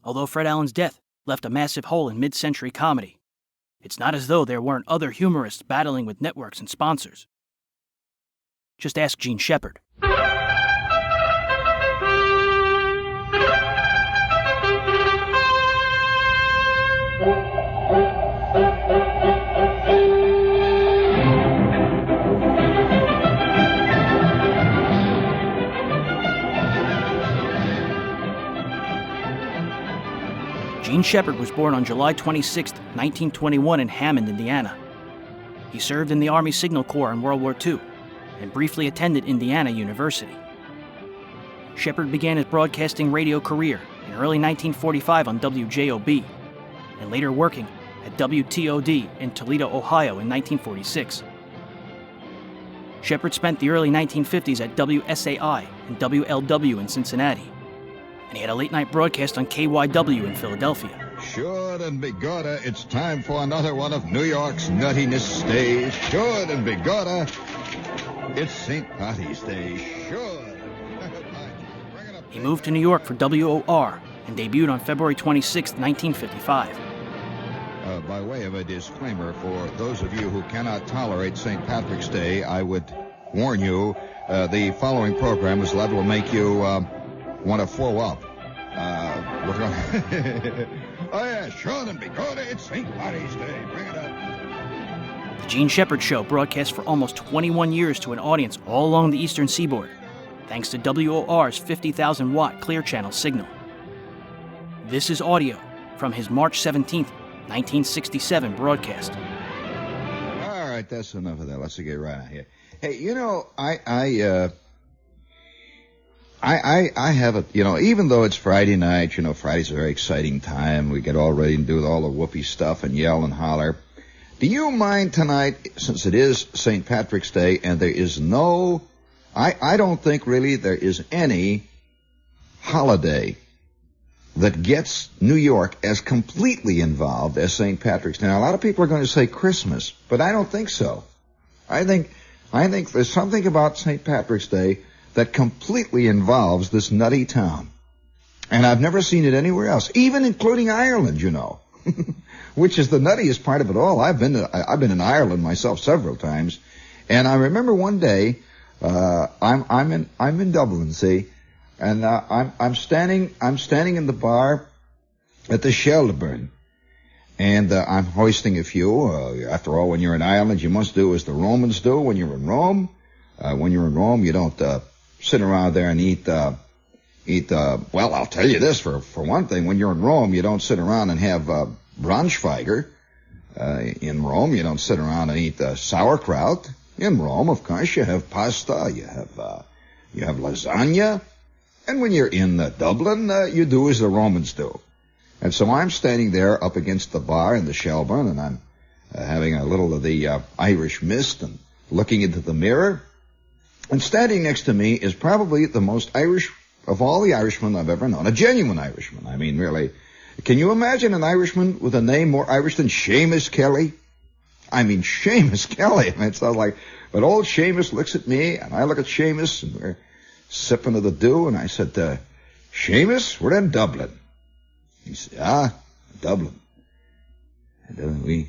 Although Fred Allen's death left a massive hole in mid-century comedy, it's not as though there weren't other humorists battling with networks and sponsors. Just ask Gene Shepard. Gene Shepard was born on July 26, 1921 in Hammond, Indiana. He served in the Army Signal Corps in World War II and briefly attended Indiana University. Shepard began his broadcasting radio career in early 1945 on WJOB and later working at WTOD in Toledo, Ohio in 1946. Shepard spent the early 1950s at WSAI and WLW in Cincinnati, and he had a late-night broadcast on KYW in Philadelphia. Sure and begorra, it's time for another one of New York's nuttiness days. Sure and begorra, it's St. Patty's Day. Sure. He moved to New York for WOR and debuted on February 26, 1955. By way of a disclaimer, for those of you who cannot tolerate St. Patrick's Day, I would warn you, the following program is liable to make you want to throw up. Oh, yeah, sure and begorra, it's St. Patty's Day. Bring it up. The Gene Shepard Show broadcast for almost 21 years to an audience all along the eastern seaboard, thanks to WOR's 50,000-watt Clear Channel signal. This is audio from his March 17, 1967 broadcast. All right, that's enough of that. Let's get right out here. Hey, you know, I have a, even though it's Friday night, Friday's a very exciting time. We get all ready and do all the whoopee stuff and yell and holler. Do you mind tonight, since it is St. Patrick's Day and there is no, I don't think really there is any holiday that gets New York as completely involved as St. Patrick's Day. Now, a lot of people are going to say Christmas, but I don't think so. I think there's something about St. Patrick's Day that completely involves this nutty town. And I've never seen it anywhere else, even including Ireland, which is the nuttiest part of it all. I've been in Ireland myself several times, and I remember one day, I'm in Dublin, see, and I'm standing in the bar at the Shelburne, and I'm hoisting a few. After all, when you're in Ireland, you must do as the Romans do when you're in Rome. When you're in Rome, you don't sit around there and eat. Well, I'll tell you this for one thing: when you're in Rome, you don't sit around and have Braunschweiger. In Rome, you don't sit around and eat sauerkraut. In Rome, of course, you have pasta, you have lasagna, and when you're in Dublin, you do as the Romans do. And so I'm standing there up against the bar in the Shelburne, and I'm having a little of the Irish mist and looking into the mirror. And standing next to me is probably the most Irish of all the Irishmen I've ever known, a genuine Irishman. I mean, really. Can you imagine an Irishman with a name more Irish than Seamus Kelly? I mean, Seamus Kelly. I mean, it sounds like, but old Seamus looks at me, and I look at Seamus, and we're sipping of the dew, and I said, Seamus, we're in Dublin. He said, Dublin. And then we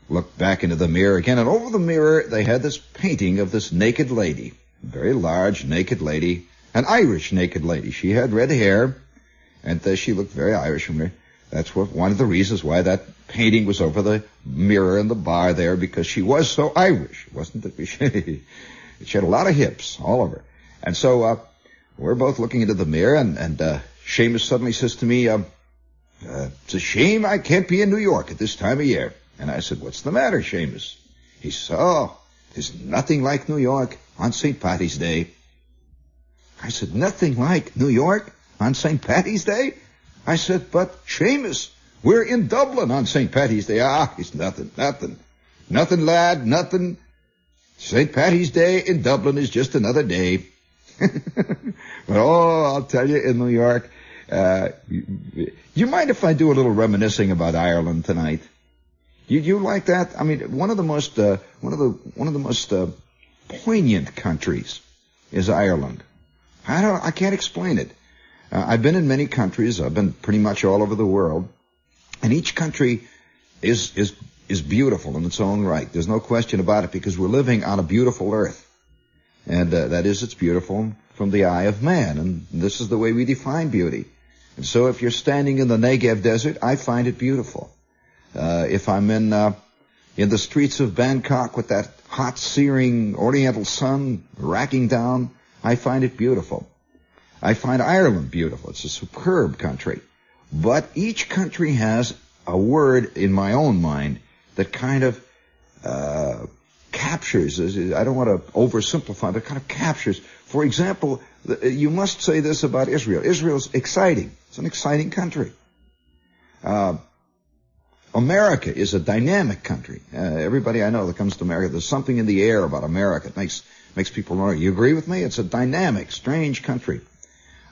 looked back into the mirror again, and over the mirror, they had this painting of this naked lady, a very large naked lady, an Irish naked lady. She had red hair, and she looked very Irish. That's one of the reasons why that painting was over the mirror in the bar there, because she was so Irish. It wasn't that she had a lot of hips all over. And so we're both looking into the mirror, and Seamus suddenly says to me, it's a shame I can't be in New York at this time of year. And I said, what's the matter, Seamus? He said, there's nothing like New York on St. Patty's Day. I said, nothing like New York on St. Patty's Day? I said, but Seamus, we're in Dublin on St. Patty's Day. It's nothing. Nothing, lad, nothing. St. Patty's Day in Dublin is just another day. But I'll tell you, in New York, you mind if I do a little reminiscing about Ireland tonight? You like that? I mean, one of the most poignant countries is Ireland. I can't explain it. I've been in many countries. I've been pretty much all over the world. And each country is beautiful in its own right. There's no question about it, because we're living on a beautiful earth. And that is, it's beautiful from the eye of man. And this is the way we define beauty. And so if you're standing in the Negev desert, I find it beautiful. If I'm in the streets of Bangkok with that hot, searing oriental sun racking down, I find it beautiful. I find Ireland beautiful. It's a superb country. But each country has a word in my own mind that kind of captures, I don't want to oversimplify, but kind of captures. For example, you must say this about Israel. Israel's exciting. It's an exciting country. America is a dynamic country. Everybody I know that comes to America, there's something in the air about America. It makes people know. You agree with me? It's a dynamic, strange country.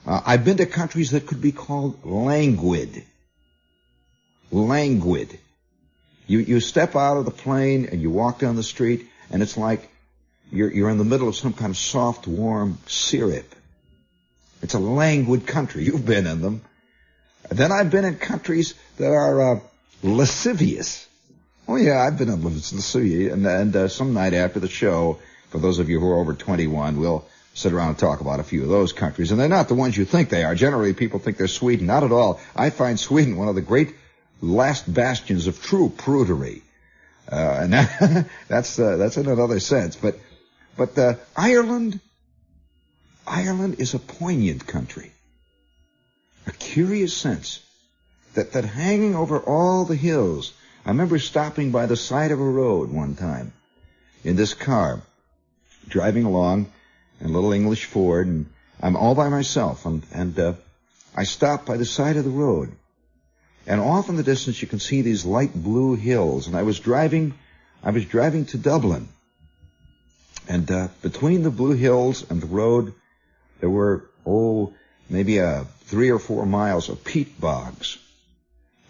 I've been to countries that could be called languid. Languid. You step out of the plane and you walk down the street, and it's like you're in the middle of some kind of soft, warm syrup. It's a languid country. You've been in them. Then I've been in countries that are lascivious. Oh yeah, I've been in lascivious. And some night after the show, for those of you who are over 21, we'll sit around and talk about a few of those countries. And they're not the ones you think they are. Generally, people think they're Sweden. Not at all. I find Sweden one of the great last bastions of true prudery. And that's in another sense. But Ireland is a poignant country. A curious sense that hanging over all the hills. I remember stopping by the side of a road one time in this car, driving along in a little English Ford, and I'm all by myself, and I stopped by the side of the road. And off in the distance you can see these light blue hills, and I was driving to Dublin. And between the blue hills and the road, there were, maybe 3 or 4 miles of peat bogs.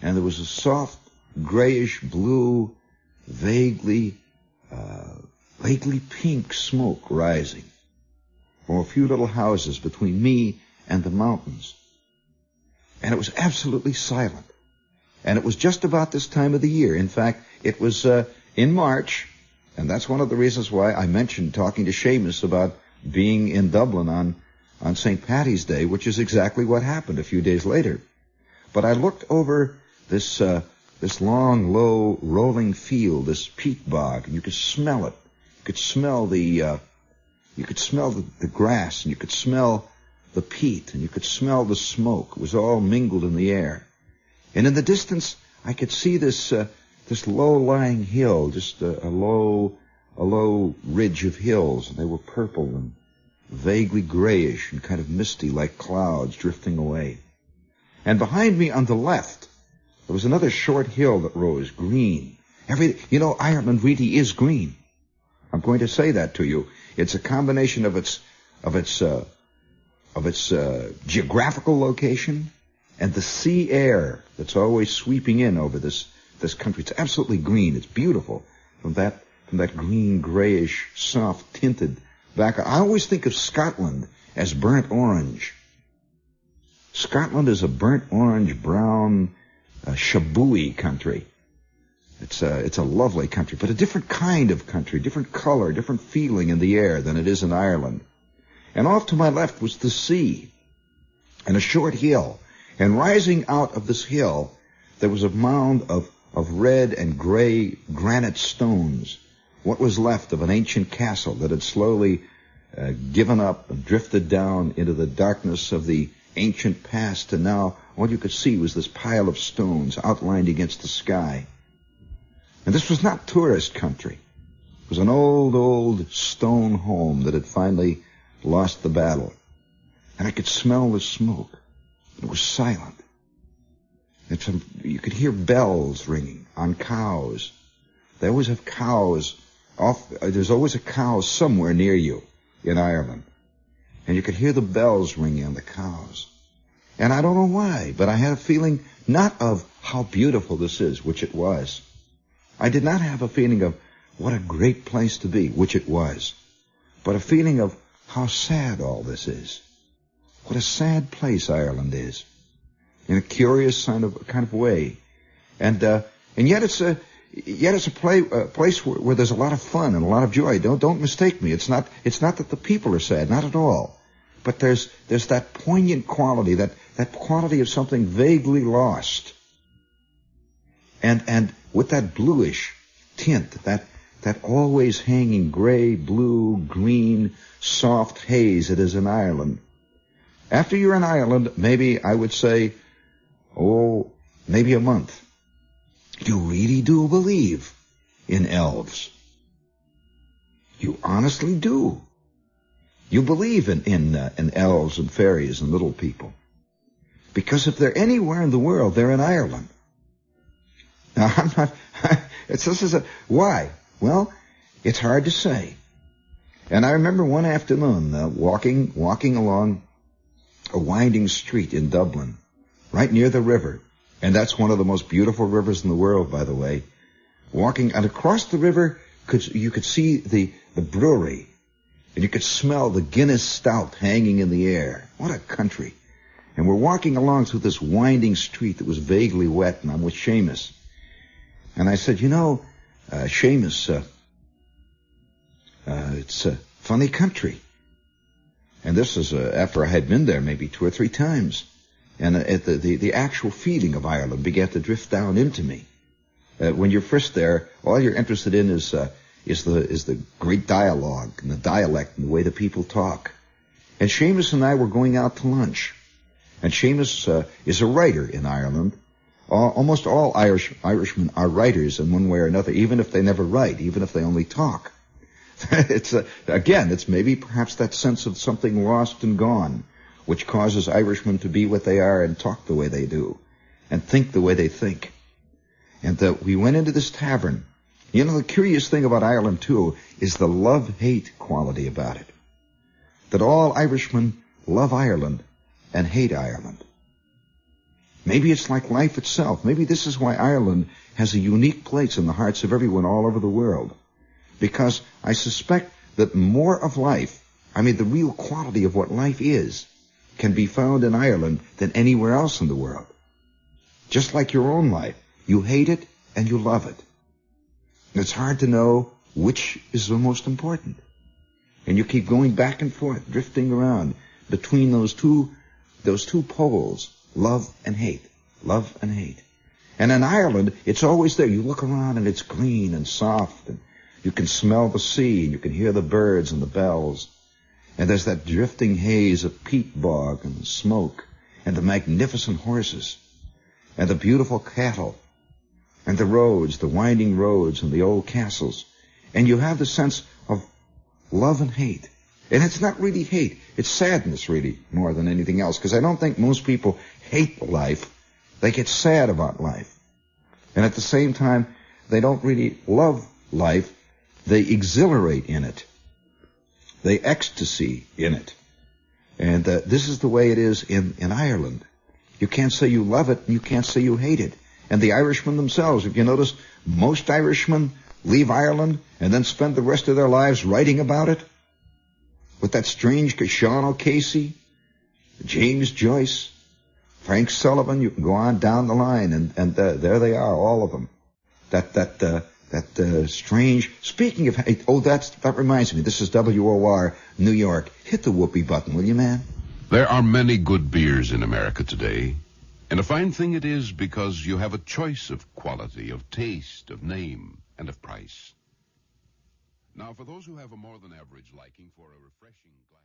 And there was a soft, grayish blue, vaguely pink smoke rising from a few little houses between me and the mountains. And it was absolutely silent. And it was just about this time of the year. In fact, it was in March, and that's one of the reasons why I mentioned talking to Seamus about being in Dublin on St. Paddy's Day, which is exactly what happened a few days later. But I looked over this long, low, rolling field, this peat bog, and you could smell it. You could smell the grass, and you could smell the peat, and you could smell the smoke. It was all mingled in the air. And in the distance, I could see this low-lying hill, just a low ridge of hills, and they were purple and vaguely grayish and kind of misty like clouds drifting away. And behind me on the left, there was another short hill that rose green. Ireland really is green. I'm going to say that to you. It's a combination of its geographical location and the sea air that's always sweeping in over this country. It's absolutely green. It's beautiful from that green, grayish, soft tinted background. I always think of Scotland as burnt orange. Scotland is a burnt orange, brown, shabooey country. It's a lovely country, but a different kind of country, different color, different feeling in the air than it is in Ireland. And off to my left was the sea and a short hill. And rising out of this hill, there was a mound of red and gray granite stones, what was left of an ancient castle that had slowly given up and drifted down into the darkness of the ancient past, and now all you could see was this pile of stones outlined against the sky. And this was not tourist country. It was an old stone home that had finally lost the battle. And I could smell the smoke. It was silent. You could hear bells ringing on cows. They always have cows there's always a cow somewhere near you in Ireland. And you could hear the bells ringing on the cows. And I don't know why, but I had a feeling not of how beautiful this is, which it was. I did not have a feeling of what a great place to be, which it was, but a feeling of how sad all this is. what a sad place Ireland is, in a curious kind of way, and yet it's a place where there's a lot of fun and a lot of joy. Don't mistake me. It's not that the people are sad, not at all, but there's that poignant quality, that quality of something vaguely lost, and with that bluish tint, that always hanging gray, blue, green, soft haze it is in Ireland. After you're in Ireland, maybe I would say, maybe a month, you really do believe in elves. You honestly do. You believe in elves and fairies and little people. Because if they're anywhere in the world, they're in Ireland. Now, why? Well, it's hard to say. And I remember one afternoon walking along a winding street in Dublin, right near the river. And that's one of the most beautiful rivers in the world, by the way. Walking, and across the river, you could see the brewery, and you could smell the Guinness stout hanging in the air. What a country. And we're walking along through this winding street that was vaguely wet, and I'm with Seamus. And I said, Seamus, it's a funny country. And this is after I had been there maybe 2 or 3 times. And the actual feeling of Ireland began to drift down into me. When you're first there, all you're interested in is the great dialogue and the dialect and the way the people talk. And Seamus and I were going out to lunch. And Seamus is a writer in Ireland. Almost all Irishmen are writers in one way or another, even if they never write, even if they only talk. It's maybe perhaps that sense of something lost and gone, which causes Irishmen to be what they are and talk the way they do, and think the way they think. And we went into this tavern. The curious thing about Ireland, too, is the love-hate quality about it. That all Irishmen love Ireland and hate Ireland. Maybe it's like life itself. Maybe this is why Ireland has a unique place in the hearts of everyone all over the world. Because I suspect that more of life, the real quality of what life is, can be found in Ireland than anywhere else in the world. Just like your own life. You hate it and you love it. And it's hard to know which is the most important. And you keep going back and forth, drifting around between those two poles, love and hate, love and hate. And in Ireland, it's always there. You look around and it's green and soft, and you can smell the sea, and you can hear the birds and the bells. And there's that drifting haze of peat bog and the smoke, and the magnificent horses, and the beautiful cattle, and the roads, the winding roads, and the old castles. And you have the sense of love and hate. And it's not really hate. It's sadness, really, more than anything else, because I don't think most people hate life. They get sad about life. And at the same time, they don't really love life. They exhilarate in it. They ecstasy in it. And this is the way it is in Ireland. You can't say you love it, and you can't say you hate it. And the Irishmen themselves, if you notice, most Irishmen leave Ireland and then spend the rest of their lives writing about it. With that strange Sean O'Casey, James Joyce, Frank Sullivan, you can go on down the line, and there they are, all of them. That strange. Speaking of, that reminds me. This is WOR New York. Hit the whoopee button, will you, man? There are many good beers in America today, and a fine thing it is because you have a choice of quality, of taste, of name, and of price. Now, for those who have a more than average liking for a refreshing glass